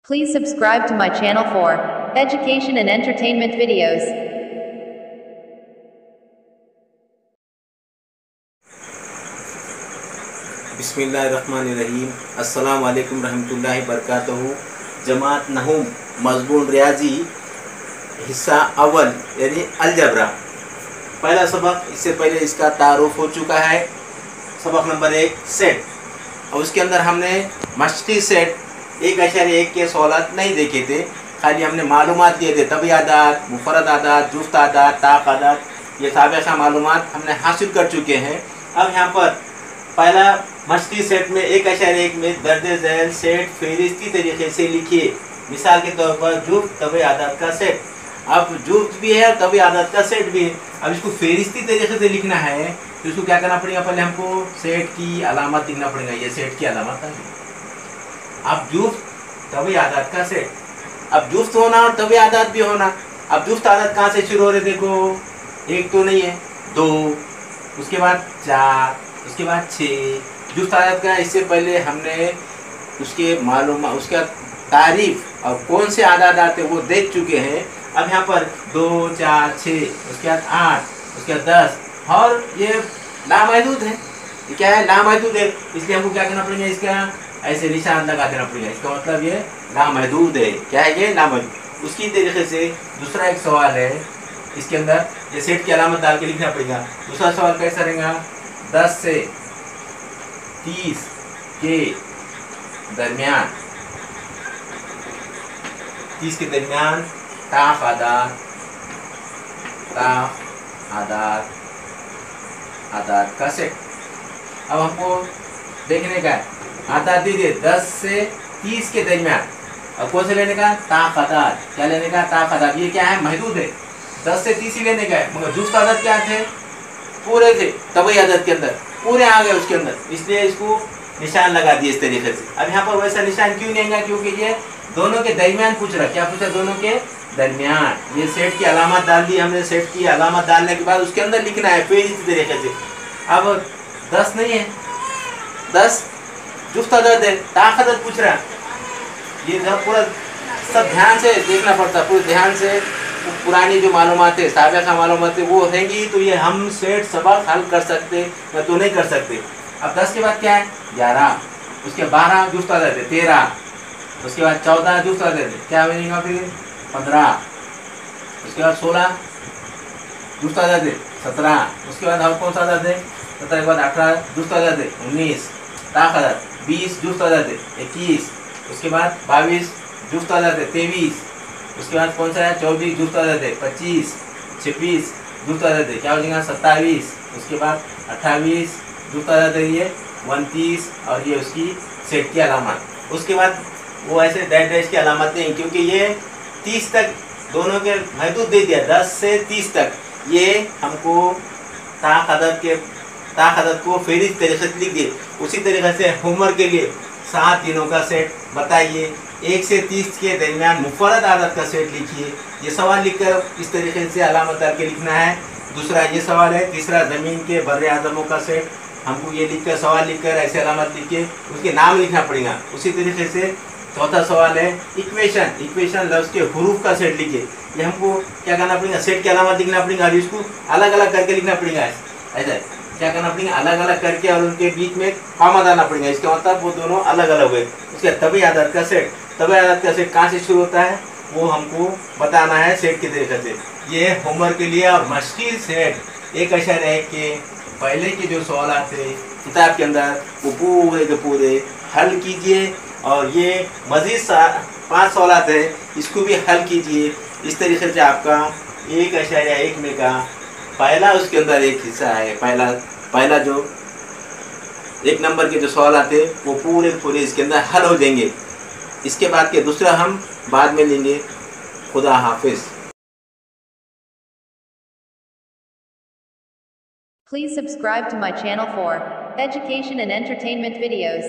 Please subscribe to my channel for education and entertainment videos. बिस्मिल्लाहिर्रहमानिर्रहीम। अस्सलाम वालेकुम रहमतुल्लाहि बरकातहू। जमात नहूम मज़मून रियाजी हिस्सा अव्वल यानी अलजबरा पहला सबक। इससे पहले इसका तारुफ हो चुका है। सबक नंबर 1 सेट, और उसके अंदर हमने मश्की सेट 1.1 के सवालात नहीं देखे थे, खाली हमने मालूमात दिए थे। तभी आदात, मुफरद आदात, जुफ्त आदात, ताक आदात, ये साबिक़ा मालूमात हमने हासिल कर चुके हैं। अब यहाँ पर पहला मश्की सेट में 1.1 में दर्ज झैल सेट फहरिस्ती तरीके से लिखिए। मिसाल के तौर पर जुफ्त तभी आदात का सेट। अब जुफ्त भी है और तभी आदात का सेट भी है। अब इसको फहरिस्ती तरीके से लिखना है तो इसको क्या करना पड़ेगा, पहले हमको सेट की अलामत लिखना पड़ेगा। ये सेट की अलामत है। अब जुफ्त तभी आदात का सेट। अब जुफ्त होना और तभी आदात भी होना। अब जुफ्त आदात कहाँ से शुरू हो रहे, देखो, एक तो नहीं है, 2, उसके बाद 4, उसके बाद 6। जुफ्त आदात का इससे पहले हमने उसके मालूम उसका तारीफ और कौन से आदात आते वो देख चुके हैं। अब यहाँ पर 2, 4, 6, उसके बाद 8, उसके बाद 10, और ये लामहदूद है। ये क्या है, लामहदूद है। इसलिए हमको क्या करना पड़ेगा, इसका ऐसे निशान लगा देना पड़ेगा। इसका मतलब ये लामहदूद है। क्या है ये, लामहदूद। उसकी तरीके से दूसरा एक सवाल है, इसके अंदर ये सेट की अलामत डाल के लिखना पड़ेगा। दूसरा सवाल कैसा रहेगा, 10 से 30 के दरमियान, 30 के दरमियान ताक आदात, आदात का सेट। अब हमको देखने का है, आदात दीजिए 10 से 30 के दरमियान। अब कौन से लेने का, ताक आदात। क्या लेने का, ताक आदात। ये क्या है, महदूद है, 10 से 30 ही लेने का है। मगर जुफ्त आदात क्या थे, पूरे थे। तभी आदात के अंदर पूरे आ गए उसके अंदर, इसलिए इसको निशान लगा दिए इस तरीके से। अब यहाँ पर वैसा निशान क्यों नहीं है, क्योंकि ये दोनों के दरमियान पूछ रहा। क्या पूछा, दोनों के दरमियान। ये सेट की अलामत डाल दी हमने। सेट की अलामत डालने के बाद उसके अंदर लिखना है पेज इस तरीके से। अब 10 नहीं है, 10 जुफ्त आदात है, ताक आदात पूछ रहा। ये जब पूरा सब ध्यान से देखना पड़ता, पूरे ध्यान से। पुरानी जो मालूमात है, साबिक़ा मालूमात है, वो रहेंगी तो ये हम सेट सबक हल कर सकते, या तो नहीं कर सकते। अब 10 के बाद क्या है, 11, उसके 12 जुफ्त आदात है, 13, उसके बाद 14 जुफ्त आदात है, क्या बनेगा फिर 15, उसके बाद 16 जुफ्त आदात है, 17, उसके बाद और कौन सा आदात है, 17 के बाद 18 जुफ्त आदात है, 19 ताक आदात, 20 जुफ्त आदात है, 21, उसके बाद 22 जुफ्त आदात है, 23, उसके बाद कौन सा है, 24 जुफ्त आदात है, 25, 26 जुफ्त आदात है, क्या हो जाएगा 27, उसके बाद 28 जुफ्त आदात है, ये 29, और ये उसकी सेट की अलामत। उसके बाद वो ऐसे डैश की अलामत नहीं, क्योंकि ये 30 तक दोनों के महदूद दे दिया, 10 से 30 तक। ये हमको ताक आदात को फेरिस्त तरीके से लिख दिए। उसी तरीके से होमवर्क के लिए 7 दिनों का सेट बताइए। 1 से 30 के दरमियान मुफरद आदात का सेट लिखिए। ये सवाल लिखकर इस तरीके से अलामत डाल के लिखना है। दूसरा ये सवाल है। तीसरा ज़मीन के बर्रे आदमों का सेट, हमको ये लिखकर सवाल लिखकर ऐसे अलामत लिख के उसके नाम लिखना पड़ेगा। उसी तरीके से चौथा सवाल है इक्वेशन लफ्ज़ के हरूफ का सेट लिखिए। ये हमको क्या करना पड़ेगा, सेट की अलामत लिखना पड़ेगा और इसको अलग अलग करके लिखना पड़ेगा। ऐसा क्या करना पड़ेगा, अलग अलग करके, और उनके बीच में कॉमा डालना पड़ेगा। इसका मतलब वो दोनों अलग अलग हुए। उसके तभी आदात का सेट, तभी आदात का सेट कहाँ से शुरू होता है वो हमको बताना है सेट के तरीके से। ये होमवर्क के लिए। और मश्की सेट 1.1 के पहले के जो सवाल थे किताब के अंदर, वो पूरे के पूरे हल कीजिए। और ये मज़ीद 5 सवाल हैं, इसको भी हल कीजिए। इस तरीके से आपका 1.1 में का पहला उसके अंदर एक हिस्सा है। पहला जो 1 नंबर के जो सवाल आते वो पूरे इसके अंदर हल हो जाएंगे। इसके बाद के दूसरा हम बाद में लेंगे। खुदा हाफिज़। Please subscribe to my channel for education and entertainment videos.